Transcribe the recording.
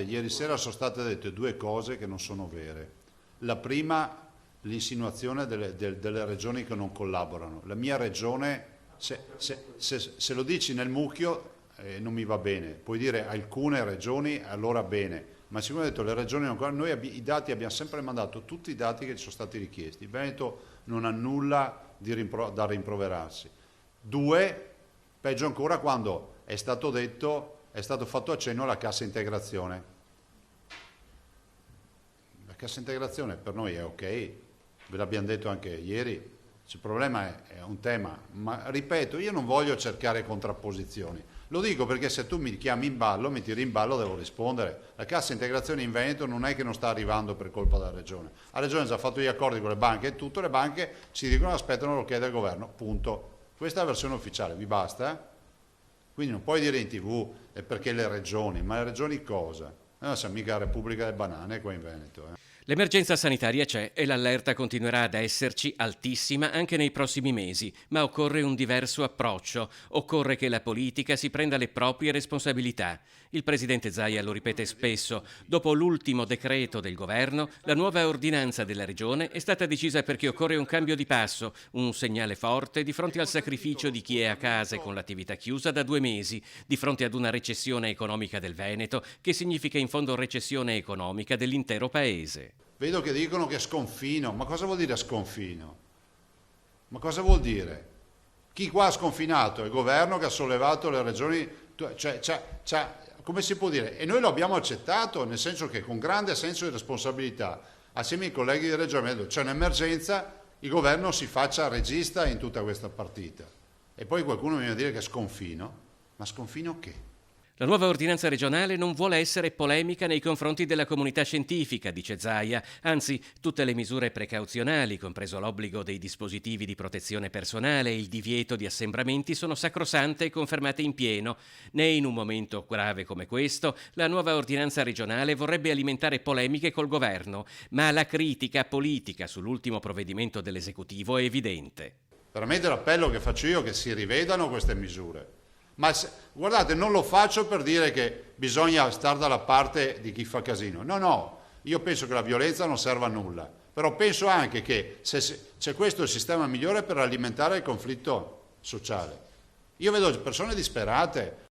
Ieri sera sono state dette due cose che non sono vere. La prima, l'insinuazione delle regioni che non collaborano. La mia regione, se lo dici nel mucchio, non mi va bene. Puoi dire alcune regioni, allora bene. Ma siccome ho detto le regioni non collaborano, noi i dati abbiamo sempre mandato tutti i dati che ci sono stati richiesti. Il Veneto non ha nulla da rimproverarsi. Due, peggio ancora quando è stato detto, è stato fatto accenno alla cassa integrazione. La cassa integrazione per noi è ok, ve l'abbiamo detto anche ieri, il problema è un tema, ma ripeto, io non voglio cercare contrapposizioni, lo dico perché se tu mi chiami in ballo, mi tiri in ballo, devo rispondere. La cassa integrazione in Veneto non è che non sta arrivando per colpa della Regione, la Regione ha già fatto gli accordi con le banche e tutto, le banche ci dicono aspettano l'ok del governo, punto. Questa è la versione ufficiale, vi basta? Quindi non puoi dire in TV è perché le regioni, ma le regioni cosa? Non siamo mica la Repubblica delle Banane qua in Veneto. L'emergenza sanitaria c'è e l'allerta continuerà ad esserci altissima anche nei prossimi mesi, ma occorre un diverso approccio. Occorre che la politica si prenda le proprie responsabilità. Il presidente Zaia lo ripete spesso. Dopo l'ultimo decreto del governo, la nuova ordinanza della regione è stata decisa perché occorre un cambio di passo, un segnale forte di fronte al sacrificio di chi è a casa e con l'attività chiusa da 2 mesi, di fronte ad una recessione economica del Veneto, che significa in fondo recessione economica dell'intero paese. Vedo che dicono che sconfino, ma cosa vuol dire sconfino? Ma cosa vuol dire? Chi qua ha sconfinato? Il governo che ha sollevato le regioni, come si può dire? E noi lo abbiamo accettato, nel senso che con grande senso di responsabilità, assieme ai colleghi di regione, abbiamo detto c'è un'emergenza, il governo si faccia regista in tutta questa partita. E poi qualcuno mi viene a dire che è sconfino, ma sconfino che? La nuova ordinanza regionale non vuole essere polemica nei confronti della comunità scientifica, dice Zaia, anzi tutte le misure precauzionali, compreso l'obbligo dei dispositivi di protezione personale e il divieto di assembramenti, sono sacrosante e confermate in pieno. Né in un momento grave come questo la nuova ordinanza regionale vorrebbe alimentare polemiche col governo, ma la critica politica sull'ultimo provvedimento dell'esecutivo è evidente. Veramente l'appello che faccio io è che si rivedano queste misure. Ma guardate, non lo faccio per dire che bisogna stare dalla parte di chi fa casino. No, io penso che la violenza non serva a nulla. Però penso anche che se questo è il sistema migliore per alimentare il conflitto sociale. Io vedo persone disperate,